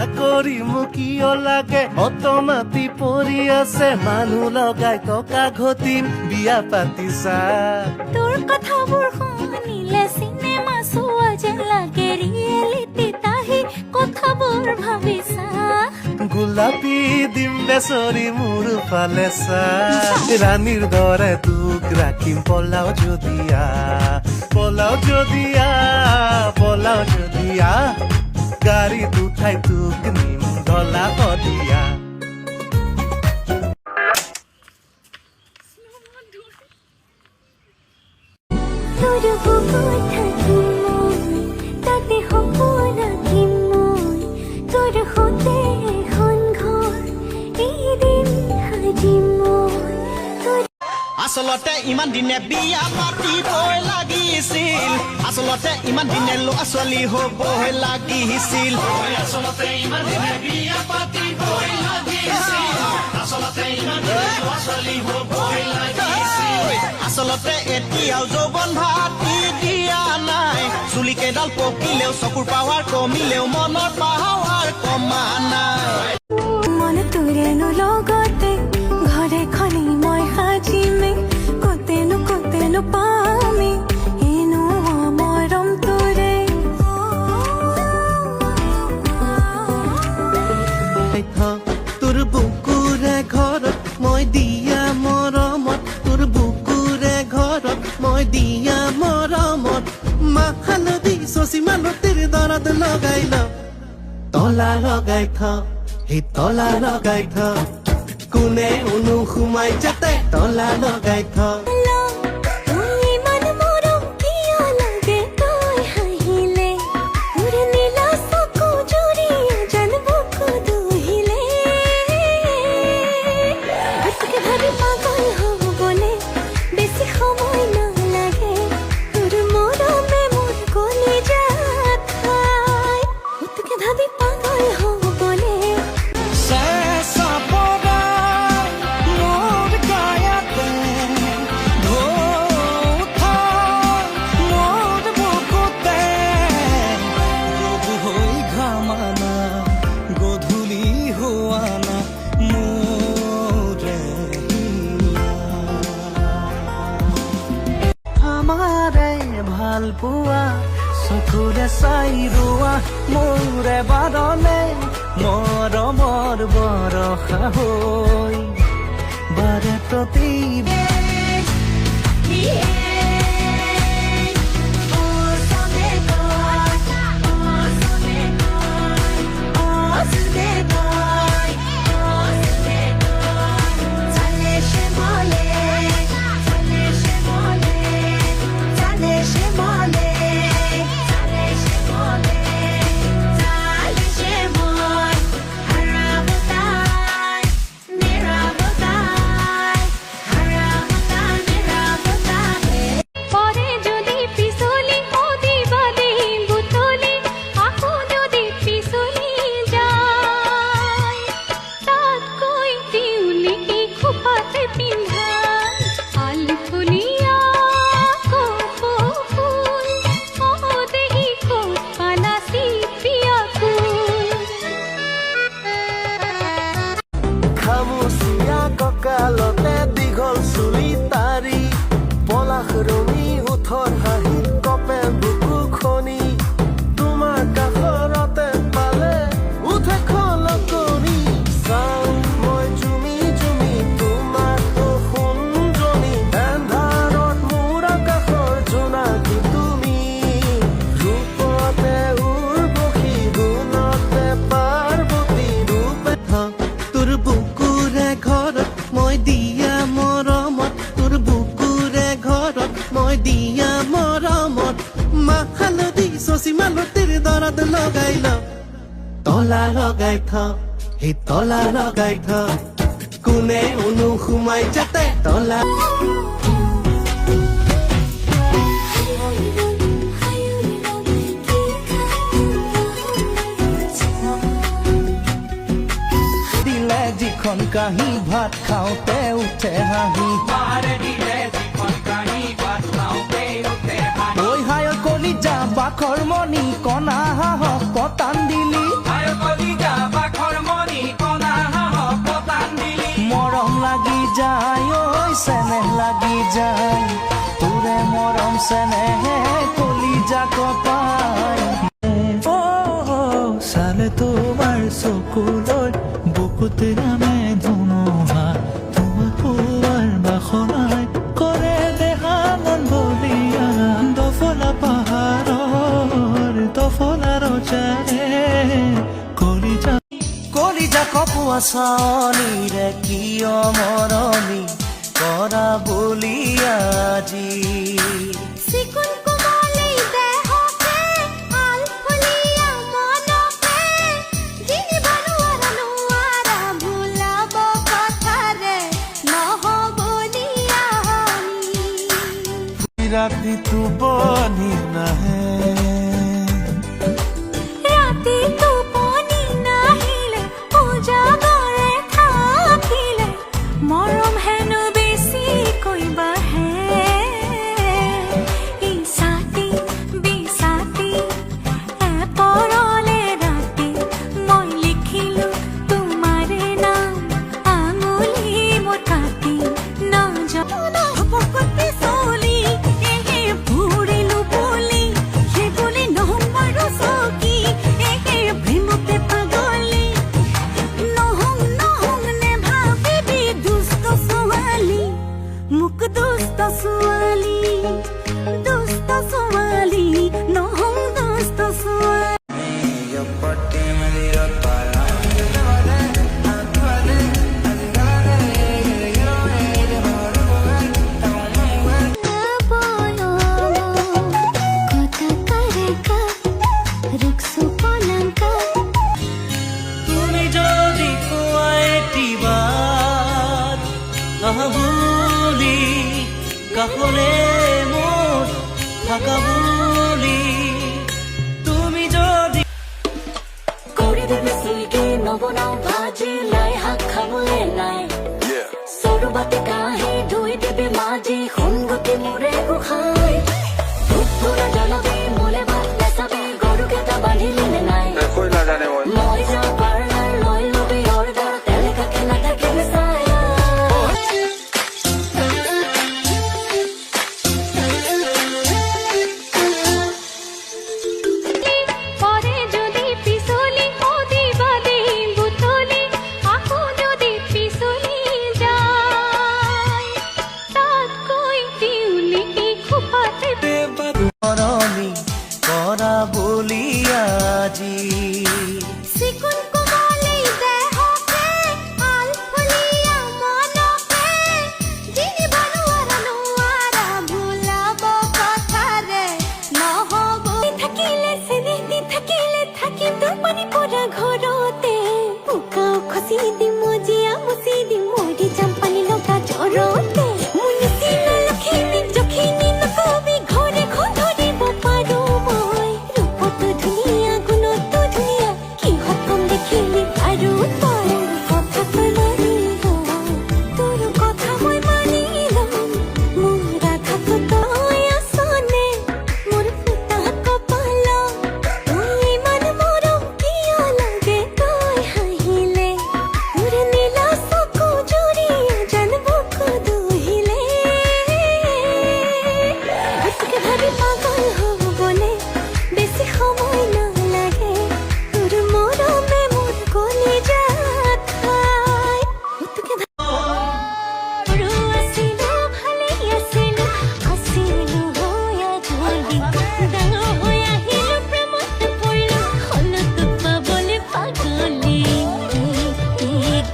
চাকৰি মুকিয় লাগে অটমাতি পৰি আছে মানুহ লগাই টকা ঘটিম বিয়া পাতিছা তোৰ কথাবোৰ শুনিলে চিনেমা চোৱা যেন লাগে ৰিয়েলিটিত আহি কথাবোৰ ভাবিছা গোলাপী দিম বেচৰি মোৰ ফালে চা ৰাণীৰ দৰে তোক ৰাখিম পলাও যদিয়া পলাও যদিয়া পলাও যদিয়া গাড়ীত উঠাই তোক নিম ঢলা শদিয়া তোৰ বুকুত থাকিম মই তাতে সপোন আঁকিম মই তোৰ সতে এখন ঘৰ এদিন সাজিম মই আচলতে ইমান দিনে বিয়া পাতিবই লাগিছিল আচলতে ইমান দিনে ল'ৰা ছোৱালী হ'বই লাগিছিল আচলতে ইমান দিনে বিয়া পাতিবই লাগিছিল আচলতে ইমান দিনে ল'ৰা ছোৱালী হ'বই লাগিছিল আচলতে এতিয়াও যৌৱন ভাতি দিয়া নাই চুলি কেইডাল পকিলেও চকুৰ পাৱাৰ কমিলেও মনৰ পাৱাৰ কমা নাই মন তোৰেনো লগতে ঘৰে খনি মই সাজিমে কতেনো পামি এনো মৰম তোৰে তোৰ বুকুৰে ঘৰত মই দিয়া মৰমত তোৰ বুকুৰে ঘৰত মই দিয়া মৰমত মাহ হালধি চচি মালতিৰ দৰত লগাই ল তলা লগাই থ সেই তলা লগাই থ কোনে সোমাই যাতে তলা লগাই থ ভাল পোৱা চকুৰে চাই ৰোৱা মোৰে বাদনে মৰমৰ বৰষা হৈ বাৰে প্ৰতি কঁকালতে দীঘল চুলি তাৰি পলাশ ৰঙি ওঠৰ হাঁহিত কপে বুকু খনি তোমাৰ কাষৰতে পালে উঠে খলকনি চাওঁ মই জুমি জুমি তোমাৰ সোণজনী এন্ধাৰত মোৰ আকাশৰ জোনাকী তুমি ৰূপতে উৰ্বশী গুণতে পাৰ্বতী ৰূপে তোৰ বুকুৰে ঘৰত মই দিয়া মৰমত তোৰ বুকুৰে ঘৰত মই দিয়া মৰমত মাহ হালধি চচি মালতিৰ দৰত লগাই ল তলা লগাই থ সেই তলা লগাই থ কোনে সোমাই যাতে তলা যিখন কাঁহী ভাত খাওঁতে উঠে হাঁহি ঐ হায় কলিজা বাখৰ মণি কণা হাঁহক পতান দিলি চেনেহ লাগি যায় তোৰে মৰম চেনেহে কলিজা কপাই চালে তোমাৰ চকুলৈ বুকুত নামে ধুমুহা তোমাক পোৱাৰ বাসনাই কৰে দেহা মন বলিয়া দফলা পাহাৰৰ দফলা ৰজাৰে কলিজা কপোৱা চাৱনীৰে কিয় মৰমি কৰা বলিয়া আজি চিকুণ কোমলী দেহকে আলফুলীয়া মনকে জিনিব নোৱাৰা ভুলাব কথাৰে নহ'বলীয়া ৰাতি টোপনি নাহে ৰাতি টোপনি নাহিলে উজাগৰে থাকিলে মৰম হেনো বেছিকৈ বাঢ়ে ইছাতি বিছাতি এপৰলে ৰাতি মই লিখিলো তোমাৰে নাম আঙুলি মোৰ কাটি নজনা ভকতি চলি ফুৰিলো বুলি সেই বুলি নহ'ম চকী প্ৰেমতে পাগলী নহ'ম নে ভাবিবি দুষ্ট ছোৱালী মোক দুষ্ট ছোৱালী নহ'ম দুষ্ট ছোৱালী তুমি যদি কোৱা এটিবাৰ আহা বুলি কাষলে মোৰ থাকা বুলি তুমি যদি কৰি দিবি চুইকে নবনাও ভাজি লাই শাক খাবলে নাই সৰু বাটি কাঁহি ধুই দিবি মাজি সংগতি মোৰে গোসাই ধূপ-ধূনা জ্বলাবি মোলে ভাত নেচাবি গৰুকেইটা বান্ধিলি নে নাই মই যাওঁ পাৰ্লাৰ লৈ লবি অৰ্ডাৰ তেনেকাকে নাথাকিবি চাই পরে যদি পিছলি অদিবাদে বুতলি আকো যদি পিছলি যায় তাতকৈ তিউলি খোপাতে মৰমি কৰা বলিয়া আজি চিকুণ কোমলী দেহকে আলফুলীয়া মনকে জিনিব নোৱাৰা ভুলাব কথাৰে নহ'ব থাকিলে চেনেহ থাকিলে থাকিম টোপনি পৰা ঘৰতে উকাও খচি দিম মজিয়া মুচি দিম মৰি যাম পানী লগা জ্বৰতে মোৰ নিচিনা লখিমী জখিনী নকবি ঘৰে ধৰিব পাৰো মই ৰূপতো ধুনীয়া গুণতো ধুনীয়া কিহত কম দেখিলি আৰু তই কথা তই মানি তোৰ কথা মই মানি ল'ম মোৰ আঘাতো তই আছনে মোৰ ফুটা কপাল তই ইমান মৰম কিয় লাগে তই হাঁহিলে মোৰ নীলা চকু জুৰিয়া জান বুকু দুহিলে তোকে ভাবি পাগল হ'বলে বেছি সময় নালাগে তোৰ মৰমে মোৰ কলিজাত খাই তোকে সৰু আছিলো ভালেই আছিলো হৈ আজৰি ডাঙৰ হৈ আহিলো প্ৰেমত পৰিলো হ'লো তোক পাবলে পাগলী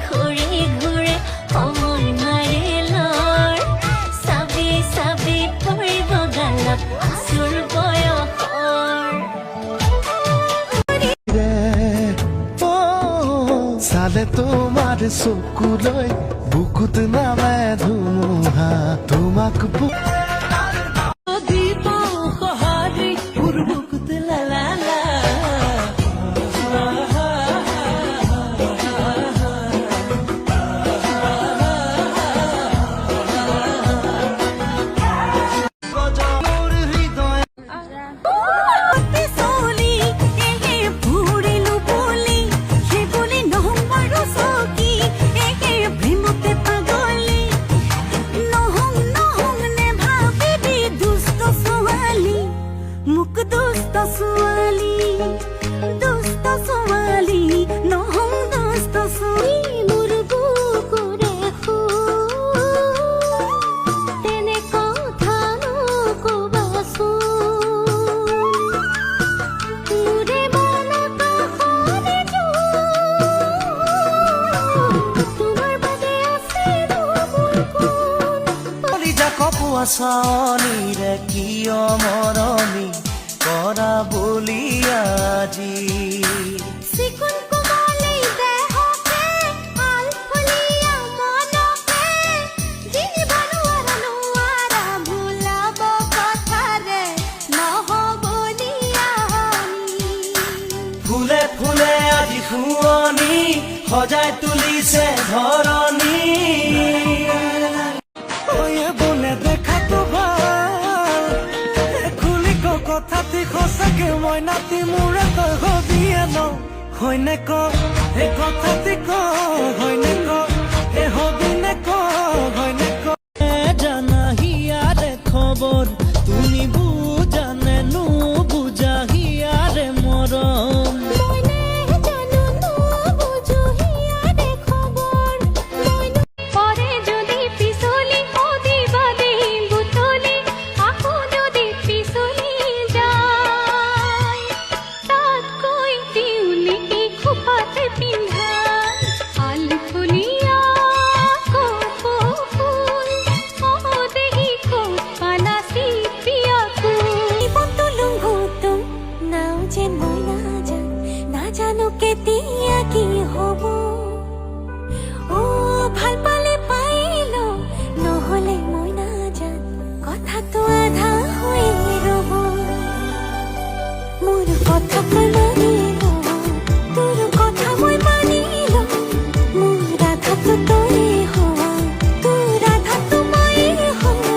ঘূৰে ঘূৰে সময় মাৰে লৰ চাবি চাবি পৰিব গালত আচুৰ বয়সৰ চালে তোমাৰ চকুলৈ বুকুত নামে ধুমুহা তোমাক প্ৰেমতে পাগলী দুষ্ট ছোৱালী নহওঁ দুষ্ট চুই মোৰ বুকুৰে তেনে কথা নকবাচোন মোৰে মনত সৰে তোমাৰ বাদে আছে মোৰ কোন কলিজা কপোৱা চাৱনীৰে কিয় মৰমী কৰা বুলি আজি চিকুণ কোমলী দেহকে আলফলীয়া মনকে জিনিব নোৱাৰা ভুলাব কথাৰে নহ'বলীয়া ফুলে ফুলে আজি শুৱনি সজাই তুলিছে ধৰণী বনে দেখাটো ভাল খুলি কথাটি সঁচাকে মই নাতি মোৰে তই হবিয়ে ন হয়নে ক সেই কথাটি ক হয়নে ক এ হবি নে ক হয়নে ক জানা হিয়াৰে খবৰ তুমি বুজানে নুবুজা হিয়াৰে মৰম মইনে জানো নুবুজো হিয়াৰে খবৰ পৰে যদি পিছলি অদিবা দেই বুটলি আকৌ যদি পিছলি যায় তাতকৈ তিউলি খোপাতে পিন্ধা আলফলীয়া কপৌফুল অদেহি খোপা নাচি পিয়াকো জীৱনটো লুংঘুতুম নাও যেন মই নাজানো কেতিয়া কি হ'ব